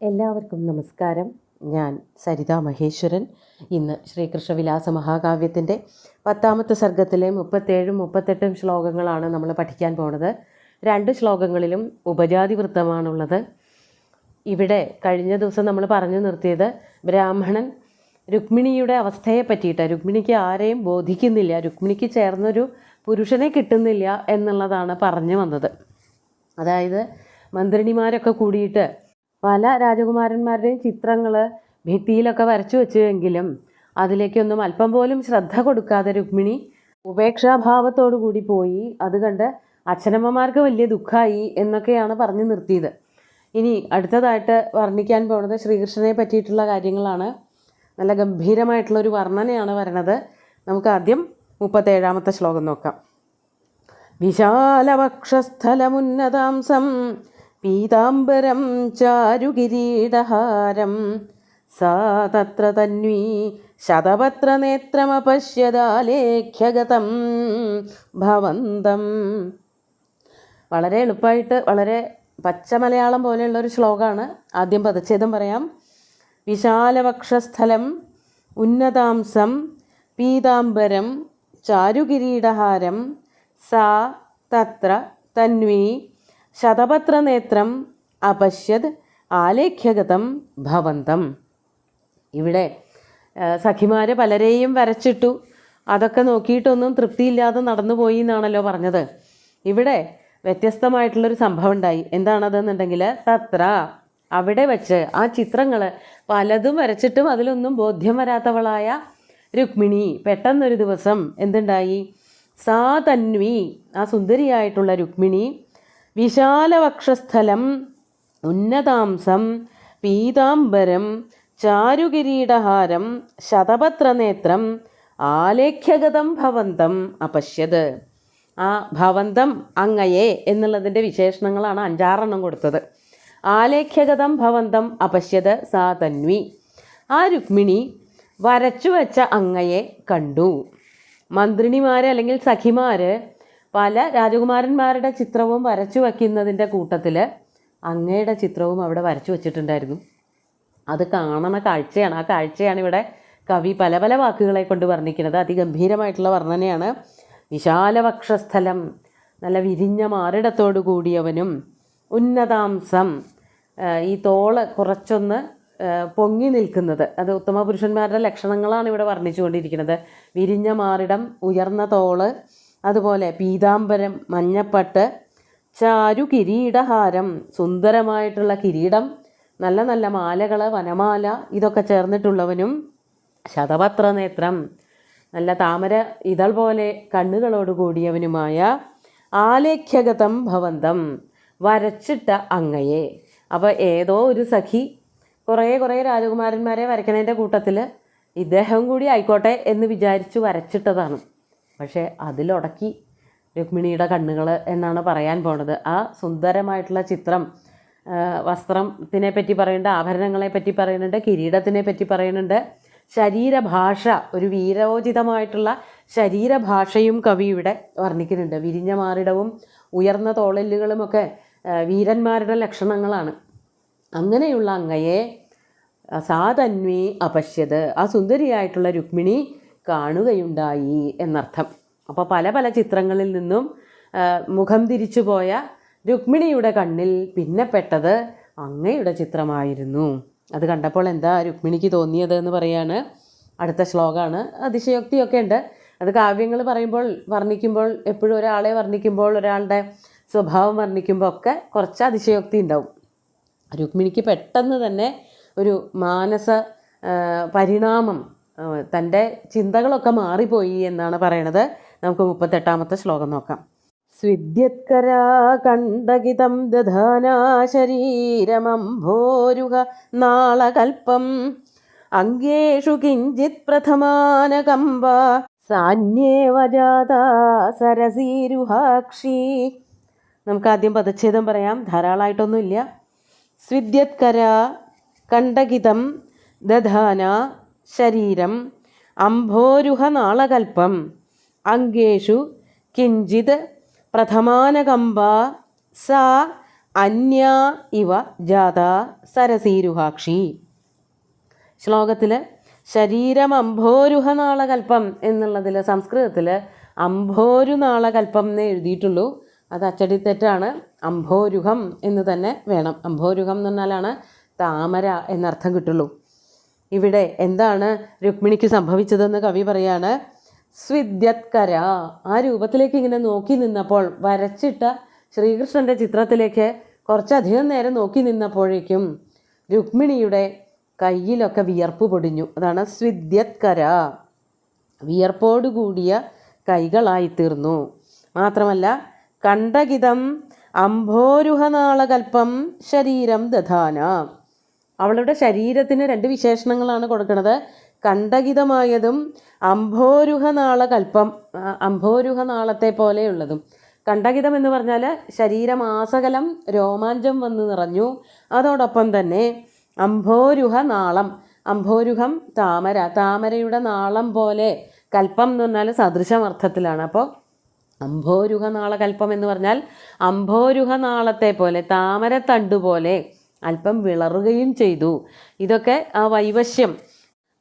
എല്ലാവർക്കും നമസ്കാരം. ഞാൻ സരിത മഹേശ്വരൻ. ഇന്ന് ശ്രീകൃഷ്ണവിലാസ മഹാകാവ്യത്തിൻ്റെ 10ാമത്തെ സർഗത്തിലെ 37ഉം 38ഉം ശ്ലോകങ്ങളാണ് നമ്മൾ പഠിക്കാൻ പോണത്. 2 ശ്ലോകങ്ങളിലും ഉപജാതി വൃത്തമാണുള്ളത്. ഇവിടെ കഴിഞ്ഞ ദിവസം നമ്മൾ പറഞ്ഞു നിർത്തിയത് ബ്രാഹ്മണൻ രുക്മിണിയുടെ അവസ്ഥയെ പറ്റിയിട്ട്, രുക്മിണിക്ക് ആരെയും ബോധിക്കുന്നില്ല, രുക്മിണിക്ക് ചേർന്നൊരു പുരുഷനെ കിട്ടുന്നില്ല എന്നുള്ളതാണ് പറഞ്ഞു വന്നത്. അതായത് മന്ത്രിണിമാരൊക്കെ കൂടിയിട്ട് പല രാജകുമാരന്മാരുടെയും ചിത്രങ്ങൾ ഭിത്തിയിലൊക്കെ വരച്ചു വെച്ചുവെങ്കിലും അതിലേക്കൊന്നും അല്പം പോലും ശ്രദ്ധ കൊടുക്കാതെ രുക്മിണി ഉപേക്ഷാഭാവത്തോടു കൂടി പോയി. അത് കണ്ട് അച്ഛനമ്മമാർക്ക് വലിയ ദുഃഖമായി എന്നൊക്കെയാണ് പറഞ്ഞു നിർത്തിയത്. ഇനി അടുത്തതായിട്ട് വർണ്ണിക്കാൻ പോകുന്നത് ശ്രീകൃഷ്ണനെ പറ്റിയിട്ടുള്ള കാര്യങ്ങളാണ്. നല്ല ഗംഭീരമായിട്ടുള്ളൊരു വർണ്ണനയാണ് വരണത്. നമുക്ക് ആദ്യം 37ാമത്തെ ശ്ലോകം നോക്കാം. വിശാലവക്ഷസ്ഥലമുന്നതാംസം പീതാംബരം ചാരുകിരീടഹാരം സാ തത്ര തന്വീ ശതപത്രനേത്രമപശ്യദാലേഖ്യഗതം ഭവന്തം. വളരെ എളുപ്പമായിട്ട്, വളരെ പച്ച മലയാളം പോലെയുള്ളൊരു ശ്ലോകമാണ്. ആദ്യം പദച്ഛേദം പറയാം. വിശാലവക്ഷസ്ഥലം ഉന്നതാംസം പീതാംബരം ചാരുകിരീടഹാരം സാ തത്ര തന്വീ ശതപത്രനേത്രം അപശ്യത് ആലേഖ്യഗതം ഭവന്തം. ഇവിടെ സഖിമാർ പലരെയും വരച്ചിട്ടു, അതൊക്കെ നോക്കിയിട്ടൊന്നും തൃപ്തിയില്ലാതെ നടന്നുപോയി എന്നാണല്ലോ പറഞ്ഞത്. ഇവിടെ വ്യത്യസ്തമായിട്ടുള്ളൊരു സംഭവം ഉണ്ടായി. എന്താണതെന്നുണ്ടെങ്കിൽ തത്ര, അവിടെ വെച്ച് ആ ചിത്രങ്ങൾ പലതും വരച്ചിട്ടും അതിലൊന്നും ബോധ്യം വരാത്തവളായ രുക്മിണി പെട്ടെന്നൊരു ദിവസം എന്തുണ്ടായി? സാ തന്വി, ആ സുന്ദരിയായിട്ടുള്ള രുക്മിണി വിശാലവക്ഷസ്ഥലം ഉന്നതാംസം പീതാംബരം ചാരുകിരീടഹാരം ശതപത്രനേത്രം ആലേഖ്യഗതം ഭവന്തം അപശ്യത്. ആ ഭവന്തം, അങ്ങയെ എന്നുള്ളതിൻ്റെ വിശേഷണങ്ങളാണ് 5-6 കൊടുത്തത്. ആലേഖ്യഗതം ഭവന്തം അപശ്യത് സാ തന്വി. ആ രുക്മിണി വരച്ചു വെച്ച അങ്ങയെ കണ്ടു. മന്ത്രിണിമാർ അല്ലെങ്കിൽ സഖിമാർ പല രാജകുമാരന്മാരുടെ ചിത്രവും വരച്ചു വയ്ക്കുന്നതിൻ്റെ കൂട്ടത്തിൽ അങ്ങയുടെ ചിത്രവും അവിടെ വരച്ചു വച്ചിട്ടുണ്ടായിരുന്നു. അത് കാണുന്ന കാഴ്ചയാണ്. ആ കാഴ്ചയാണ് ഇവിടെ കവി പല പല വാക്കുകളെ കൊണ്ട് വർണ്ണിക്കുന്നത്. അതിഗംഭീരമായിട്ടുള്ള വർണ്ണനയാണ്. വിശാലവക്ഷസ്ഥലം, നല്ല വിരിഞ്ഞ മാറിടത്തോടു കൂടിയവനും, ഉന്നതാംസം, ഈ തോള് കുറച്ചൊന്ന് പൊങ്ങി നിൽക്കുന്നത്, അത് ഉത്തമ പുരുഷന്മാരുടെ ലക്ഷണങ്ങളാണ് ഇവിടെ വർണ്ണിച്ചുകൊണ്ടിരിക്കുന്നത്. വിരിഞ്ഞ മാറിടം, ഉയർന്ന തോള്, അതുപോലെ പീതാംബരം മഞ്ഞപ്പട്ട്, ചാരു കിരീടഹാരം സുന്ദരമായിട്ടുള്ള കിരീടം, നല്ല നല്ല മാലകൾ, വനമാല ഇതൊക്കെ ചേർന്നിട്ടുള്ളവനും, ശതപത്രനേത്രം നല്ല താമര ഇതൾ പോലെ കണ്ണുകളോട് കൂടിയവനുമായ, ആലേഖ്യഗതം ഭവന്തം വരച്ചിട്ട അങ്ങയെ. അപ്പോൾ ഏതോ ഒരു സഖി കുറേ രാജകുമാരന്മാരെ വരയ്ക്കണതിൻ്റെ കൂട്ടത്തിൽ ഇദ്ദേഹം കൂടി ആയിക്കോട്ടെ എന്ന് വിചാരിച്ചു വരച്ചിട്ടതാണ്. പക്ഷേ അതിലുടക്കി രുക്മിണിയുടെ കണ്ണുകൾ എന്നാണ് പറയാൻ പോണത്. ആ സുന്ദരമായിട്ടുള്ള ചിത്രം, വസ്ത്രത്തിനെ പറ്റി പറയുന്നുണ്ട്, ആഭരണങ്ങളെ പറ്റി പറയുന്നുണ്ട്, കിരീടത്തിനെ പറ്റി പറയുന്നുണ്ട്, ശരീരഭാഷ, ഒരു വീരോചിതമായിട്ടുള്ള ശരീരഭാഷയും കവി ഇവിടെ വർണ്ണിക്കുന്നുണ്ട്. വിരിഞ്ഞ മാറിടവും ഉയർന്ന തോളെല്ലുകളുമൊക്കെ വീരന്മാരുടെ ലക്ഷണങ്ങളാണ്. അങ്ങനെയുള്ള അങ്ങയെ സാ തന്വി അപശ്യത്, ആ സുന്ദരിയായിട്ടുള്ള രുക്മിണി കാണുകയുണ്ടായി എന്നർത്ഥം. അപ്പോൾ പല പല ചിത്രങ്ങളിൽ നിന്നും മുഖം തിരിച്ചു പോയ രുക്മിണിയുടെ കണ്ണിൽ പിന്നെ പെട്ടത് അങ്ങയുടെ ചിത്രമായിരുന്നു. അത് കണ്ടപ്പോൾ എന്താ രുക്മിണിക്ക് തോന്നിയത് എന്ന് പറയാണ്. അടുത്ത ശ്ലോകമാണ്. അതിശയോക്തിയൊക്കെ ഉണ്ട്. അത് കാവ്യങ്ങൾ വർണ്ണിക്കുമ്പോൾ എപ്പോഴും ഒരാളെ വർണ്ണിക്കുമ്പോൾ, ഒരാളുടെ സ്വഭാവം വർണ്ണിക്കുമ്പോൾ ഒക്കെ കുറച്ച് അതിശയോക്തി ഉണ്ടാവും. രുക്മിണിക്ക് പെട്ടെന്ന് തന്നെ ഒരു മാനസ പരിണാമം, തൻ്റെ ചിന്തകളൊക്കെ മാറിപ്പോയി എന്നാണ് പറയണത്. നമുക്ക് 38ാമത്തെ ശ്ലോകം നോക്കാം. സ്വിദ്യത്കരാ കണ്ഠകിതം ദധാനാ ശരീരമംഭോരുഹ നാളകൽപ്പം അംഗേഷു കിഞ്ചിത് പ്രഥമാനകമ്പ സാന്യേവ ജാതാ സരസീരുഹാക്ഷി. നമുക്ക് ആദ്യം പദച്ഛേദം പറയാം, ധാരാളമായിട്ടൊന്നുമില്ല. സ്വിദ്യത്കരാ കണ്ഠകിതം ദധാന ശരീരം അംഭോരുഹ നാളകൽപ്പം അംഗേഷു കിഞ്ചിത് പ്രഥമാനകമ്പ സാ അന്യ ഇവ ജാത സരസീരുഹാക്ഷി. ശ്ലോകത്തിൽ ശരീരം അംഭോരുഹനാളകൽപ്പം എന്നുള്ളതിൽ സംസ്കൃതത്തിൽ അംഭോരുനാളകൽപ്പം എന്നേ എഴുതിയിട്ടുള്ളൂ. അത് അച്ചടിത്തെറ്റാണ്. അംഭോരുഹം എന്ന് തന്നെ വേണം. അംഭോരുഹം എന്ന് പറഞ്ഞാലാണ് താമര എന്നർത്ഥം കിട്ടുള്ളൂ. ഇവിടെ എന്താണ് രുക്മിണിക്ക് സംഭവിച്ചതെന്ന് കവി പറയാണ്. സ്വിദ്യത്കര, ആ രൂപത്തിലേക്ക് ഇങ്ങനെ നോക്കി നിന്നപ്പോൾ, വരച്ചിട്ട ശ്രീകൃഷ്ണൻ്റെ ചിത്രത്തിലേക്ക് കുറച്ചധികം നേരം നോക്കി നിന്നപ്പോഴേക്കും രുക്മിണിയുടെ കയ്യിലൊക്കെ വിയർപ്പ് പൊടിഞ്ഞു. അതാണ് സ്വിദ്യത്കര, വിയർപ്പോടുകൂടിയ കൈകളായിത്തീർന്നു. മാത്രമല്ല കണ്ഠകിതം അംഭോരുഹനാളകൽപ്പം ശരീരം ദധാന, അവളുടെ ശരീരത്തിന് രണ്ട് വിശേഷണങ്ങളാണ് കൊടുക്കുന്നത്. കണ്ഠകിതമായതും അംഭോരുഹനാളകൽപ്പം, അംഭോരുഹനാളത്തെ പോലെയുള്ളതും. കണ്ഠകിതം എന്ന് പറഞ്ഞാൽ ശരീരമാസകലം രോമാഞ്ചം വന്ന് നിറഞ്ഞു. അതോടൊപ്പം തന്നെ അംഭോരുഹനാളം, അംഭോരുഹം താമര, താമരയുടെ നാളം പോലെ, കൽപ്പം എന്ന് പറഞ്ഞാൽ സദൃശമർത്ഥത്തിലാണ്. അപ്പോൾ അംഭോരുഹനാളകൽപ്പം എന്ന് പറഞ്ഞാൽ അംഭോരുഹനാളത്തെ പോലെ, താമരത്തണ്ട് പോലെ അല്പം വിളറുകയും ചെയ്തു. ഇതൊക്കെ ആ വൈവശ്യം,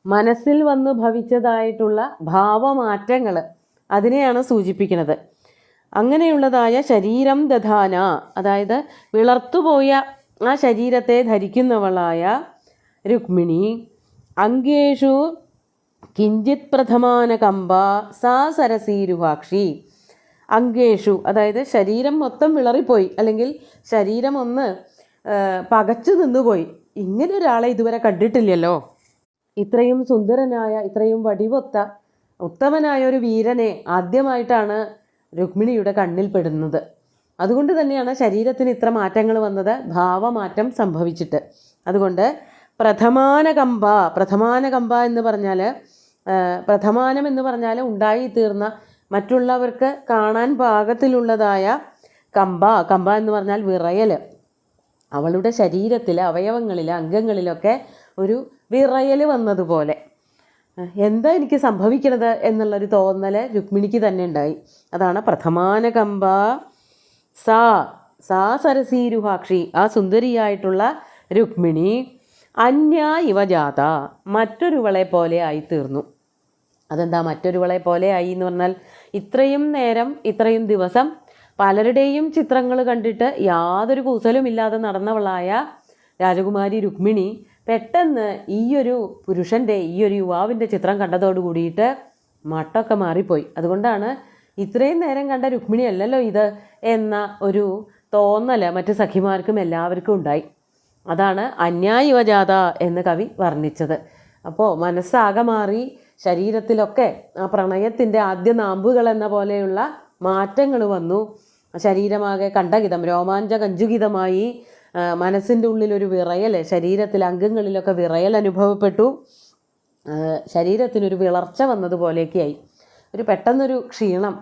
മനസ്സിൽ വന്ന് ഭവിച്ചതായിട്ടുള്ള ഭാവമാറ്റങ്ങൾ, അതിനെയാണ് സൂചിപ്പിക്കുന്നത്. അങ്ങനെയുള്ളതായ ശരീരം ദധാന, അതായത് വിളർത്തുപോയ ആ ശരീരത്തെ ധരിക്കുന്നവളായ രുക്മിണി, അംഗേഷു കിഞ്ചിത് പ്രഥമാനകമ്പ സാ സരസീരുഹാക്ഷി. അംഗേഷു, അതായത് ശരീരം മൊത്തം വിളറിപ്പോയി, അല്ലെങ്കിൽ ശരീരം ഒന്ന് പകച്ചു നിന്നുപോയി. ഇങ്ങനെ ഒരാളെ ഇതുവരെ കണ്ടിട്ടില്ലല്ലോ. ഇത്രയും സുന്ദരനായ, ഇത്രയും വടിവൊത്ത ഉത്തമനായ ഒരു വീരനെ ആദ്യമായിട്ടാണ് രുക്മിണിയുടെ കണ്ണിൽ പെടുന്നത്. അതുകൊണ്ട് തന്നെയാണ് ശരീരത്തിന് ഇത്ര മാറ്റങ്ങൾ വന്നത്, ഭാവമാറ്റം സംഭവിച്ചിട്ട്. അതുകൊണ്ട് പ്രഥമാനകമ്പ, പ്രഥമാനകമ്പ എന്ന് പറഞ്ഞാൽ, പ്രഥമാനം എന്ന് പറഞ്ഞാൽ ഉണ്ടായിത്തീർന്ന, മറ്റുള്ളവർക്ക് കാണാൻ പാകത്തിലുള്ളതായ കമ്പ. കമ്പ എന്ന് പറഞ്ഞാൽ വിറയൽ. അവളുടെ ശരീരത്തിൽ, അവയവങ്ങളിൽ, അംഗങ്ങളിലൊക്കെ ഒരു വിറയൽ വന്നതുപോലെ. എന്താ എനിക്ക് സംഭവിക്കണത് എന്നുള്ളൊരു തോന്നൽ രുക്മിണിക്ക് തന്നെ ഉണ്ടായി. അതാണ് പ്രഥമാനകമ്പ സാ, സാ സരസീരുഹാക്ഷി, ആ സുന്ദരിയായിട്ടുള്ള രുക്മിണി അന്യ ഇവ ജാത, മറ്റൊരുവളെ പോലെ ആയിത്തീർന്നു. അതെന്താ മറ്റൊരുവളെ പോലെ ആയി എന്ന് പറഞ്ഞാൽ, ഇത്രയും നേരം, ഇത്രയും ദിവസം പലരുടെയും ചിത്രങ്ങൾ കണ്ടിട്ട് യാതൊരു കൂസലുമില്ലാതെ നടന്നവളായ രാജകുമാരി രുക്മിണി പെട്ടെന്ന് ഈയൊരു പുരുഷൻ്റെ, ഈയൊരു യുവാവിൻ്റെ ചിത്രം കണ്ടതോട് കൂടിയിട്ട് മട്ടൊക്കെ മാറിപ്പോയി. അതുകൊണ്ടാണ് ഇത്രയും നേരം കണ്ട രുക്മിണി അല്ലല്ലോ ഇത് എന്ന ഒരു തോന്നൽ മറ്റ് സഖിമാർക്കും എല്ലാവർക്കും ഉണ്ടായി. അതാണ് അന്യായുവജാത എന്ന് കവി വർണ്ണിച്ചത്. അപ്പോൾ മനസ്സാകെ മാറി, ശരീരത്തിലൊക്കെ ആ പ്രണയത്തിൻ്റെ ആദ്യ നാമ്പുകൾ എന്ന പോലെയുള്ള മാറ്റങ്ങൾ വന്നു. ശരീരമാകെ കണ്ഠകിതം, രോമാഞ്ചകഞ്ചുകിതമായി, മനസ്സിൻ്റെ ഉള്ളിലൊരു വിറയൽ, ശരീരത്തിലെ അംഗങ്ങളിലൊക്കെ വിറയൽ അനുഭവപ്പെട്ടു. ശരീരത്തിനൊരു വിളർച്ച വന്നതുപോലെയൊക്കെയായി, ഒരു പെട്ടെന്നൊരു ക്ഷീണം.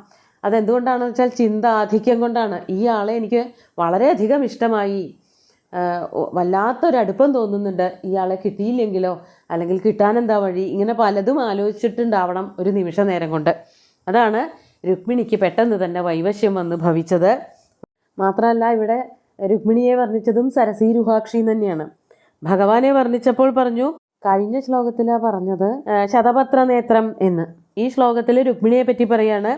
അതെന്തുകൊണ്ടാണെന്ന് വെച്ചാൽ ചിന്ത ആധിക്യം കൊണ്ടാണ്. ഈ ആളെ എനിക്ക് വളരെയധികം ഇഷ്ടമായി, വല്ലാത്തൊരടുപ്പം തോന്നുന്നുണ്ട്, ഇയാളെ കിട്ടിയില്ലെങ്കിലോ, അല്ലെങ്കിൽ കിട്ടാനെന്താ വഴി, ഇങ്ങനെ പലതും ആലോചിച്ചിട്ടുണ്ടാവണം ഒരു നിമിഷ നേരം കൊണ്ട്. അതാണ് രുക്മിണിക്ക് പെട്ടെന്ന് തന്നെ വൈവശ്യം വന്ന് ഭവിച്ചത്. മാത്രമല്ല ഇവിടെ രുക്മിണിയെ വർണ്ണിച്ചതും സരസീരുഹാക്ഷി തന്നെയാണ്. ഭഗവാനെ വർണ്ണിച്ചപ്പോൾ പറഞ്ഞു, കഴിഞ്ഞ ശ്ലോകത്തിലാണ് പറഞ്ഞത് ശതപത്ര നേത്രം എന്ന്. ഈ ശ്ലോകത്തിൽ രുക്മിണിയെ പറ്റി പറയാണ്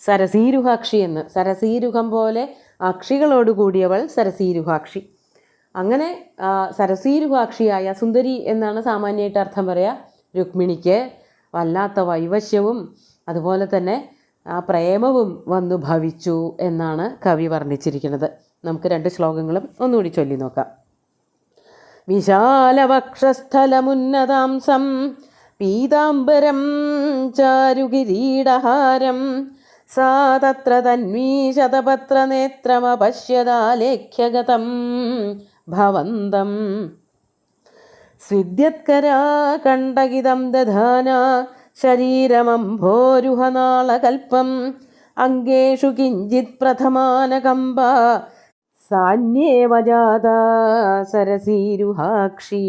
സരസീരുഹാക്ഷി എന്ന്. സരസീരുഹം പോലെ അക്ഷികളോട് കൂടിയവൾ സരസീരുഹാക്ഷി. അങ്ങനെ സരസീരുഹാക്ഷിയായ സുന്ദരി എന്നാണ് സാമാന്യമായിട്ട് അർത്ഥം പറയുക. രുക്മിണിക്ക് വല്ലാത്ത വൈവശ്യവും അതുപോലെ തന്നെ ആ പ്രേമവും വന്നു ഭവിച്ചു എന്നാണ് കവി വർണ്ണിച്ചിരിക്കുന്നത്. നമുക്ക് രണ്ട് ശ്ലോകങ്ങളും ഒന്നുകൂടി ചൊല്ലി നോക്കാം. വിശാലവക്ഷസ്ഥലമുന്നതാംസം പീതാംബരം ചാരുകിരീടഹാരം സാ തത്ര തന്വീ ശതപത്രനേത്രമപശ്യതാലേഖ്യഗതം ഭവന്തം സ്വിദ്യത്കരാ കണ്ഠകിതം ദധാന ശരീരമംഭോരുഹനാളകൽപ്പം അംഗേഷു കിഞ്ചിത് പ്രഥമാനകമ്പ സാന്യേവ ജാത സരസീരുഹാക്ഷി.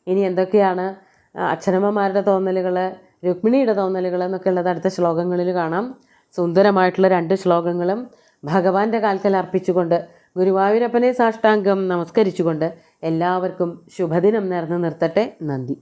ഇനി എന്തൊക്കെയാണ് അച്ഛനമ്മമാരുടെ തോന്നലുകൾ, രുക്മിണിയുടെ തോന്നലുകൾ എന്നൊക്കെ ഉള്ളത് അടുത്ത ശ്ലോകങ്ങളിൽ കാണാം. സുന്ദരമായിട്ടുള്ള രണ്ട് ശ്ലോകങ്ങളും ഭഗവാന്റെ കാൽക്കൽ അർപ്പിച്ചുകൊണ്ട് ഗുരുവായൂരപ്പനെ സാഷ്ടാംഗം നമസ്കരിച്ചുകൊണ്ട് എല്ലാവർക്കും ശുഭദിനം നേർന്നു നിർത്തട്ടെ. നന്ദി.